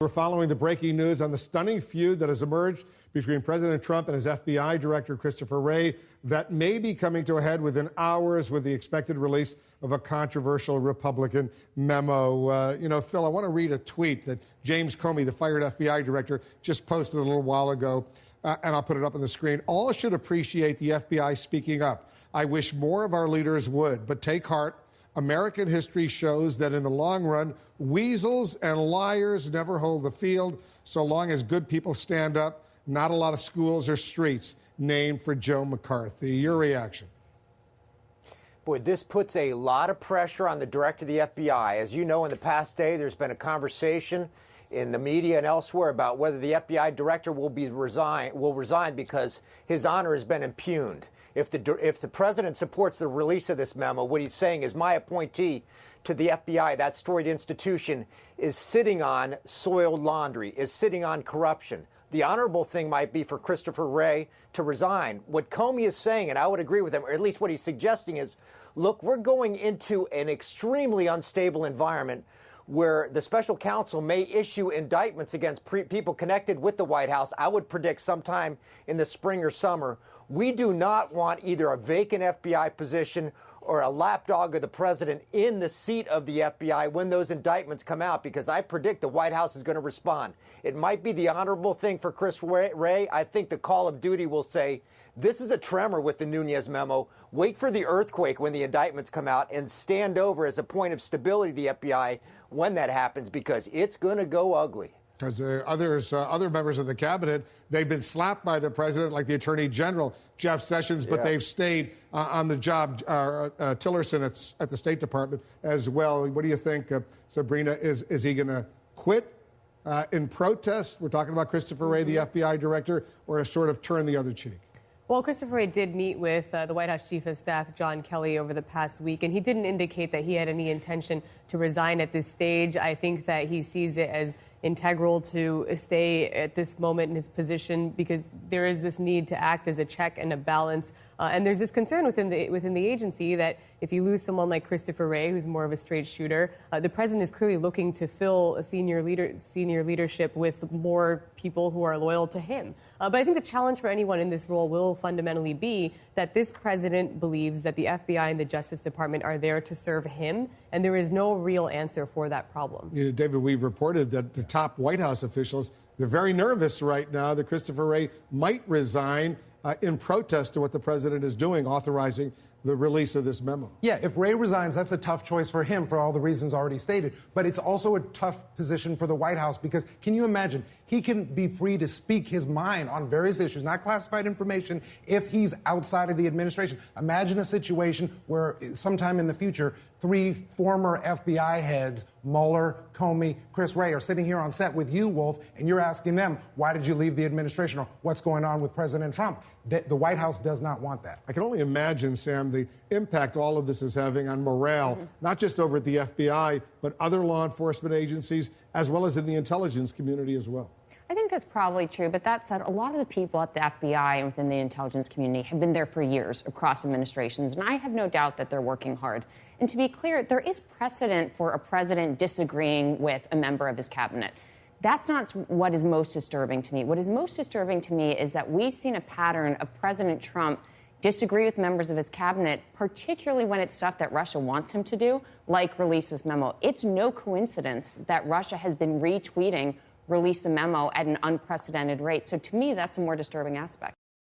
We're following the breaking news on the stunning feud that has emerged between President Trump and his FBI director, Christopher Wray, that may be coming to a head within hours with the expected release of a controversial Republican memo. Phil, I want to read a tweet that James Comey, the fired FBI director, just posted a little while ago, and I'll put it up on the screen. All should appreciate the FBI speaking up. I wish more of our leaders would, but take heart. American history shows that in the long run, weasels and liars never hold the field. So long as good people stand up, not a lot of schools or streets named for Joe McCarthy. Your reaction? Boy, this puts a lot of pressure on the director of the FBI. As you know, in the past day, there's been a conversation in the media and elsewhere about whether the FBI director will resign because his honor has been impugned. If the president supports the release of this memo, what he's saying is my appointee to the FBI, that storied institution, is sitting on soiled laundry, is sitting on corruption. The honorable thing might be for Christopher Wray to resign. What Comey is saying, and I would agree with him, or at least what he's suggesting is, look, we're going into an extremely unstable environment where the special counsel may issue indictments against people connected with the White House. I would predict sometime in the spring or summer. We do not want either a vacant FBI position or a lapdog of the president in the seat of the FBI when those indictments come out, because I predict the White House is going to respond. It might be the honorable thing for Chris Wray. I think the call of duty will say, this is a tremor with the Nunes memo. Wait for the earthquake when the indictments come out and stand over as a point of stability to the FBI when that happens, because it's going to go ugly. Because other members of the cabinet, they've been slapped by the president, like the Attorney General, Jeff Sessions, but they've stayed on the job. Tillerson at the State Department as well. What do you think, Sabrina? Is he going to quit in protest? We're talking about Christopher Wray, the FBI director, or sort of turn the other cheek? Well, Christopher Wray did meet with the White House Chief of Staff, John Kelly, over the past week, and he didn't indicate that he had any intention to resign at this stage. I think that he sees it as integral to stay at this moment in his position because there is this need to act as a check and a balance. And there's this concern within the agency that if you lose someone like Christopher Wray, who's more of a straight shooter, the president is clearly looking to fill a senior leadership with more people who are loyal to him. But I think the challenge for anyone in this role will fundamentally be that this president believes that the FBI and the Justice Department are there to serve him, and there is no real answer for that problem. David, we've reported that the top White House officials, they're very nervous right now that Christopher Wray might resign in protest to what the president is doing, authorizing the release of this memo. Yeah, if Wray resigns, that's a tough choice for him for all the reasons already stated. But it's also a tough position for the White House because can you imagine? He can be free to speak his mind on various issues, not classified information, if he's outside of the administration. Imagine a situation where sometime in the future, 3 former FBI heads, Mueller, Comey, Chris Wray, are sitting here on set with you, Wolf, and you're asking them, why did you leave the administration, or what's going on with President Trump? The White House does not want that. I can only imagine, Sam, the impact all of this is having on morale, not just over at the FBI, but other law enforcement agencies, as well as in the intelligence community as well. I think that's probably true, but that said, a lot of the people at the FBI and within the intelligence community have been there for years across administrations, and I have no doubt that they're working hard. And to be clear, there is precedent for a president disagreeing with a member of his cabinet. That's not what is most disturbing to me. What is most disturbing to me is that we've seen a pattern of President Trump disagree with members of his cabinet, particularly when it's stuff that Russia wants him to do, like release this memo. It's no coincidence that Russia has been retweeting release a memo at an unprecedented rate. So to me, that's a more disturbing aspect.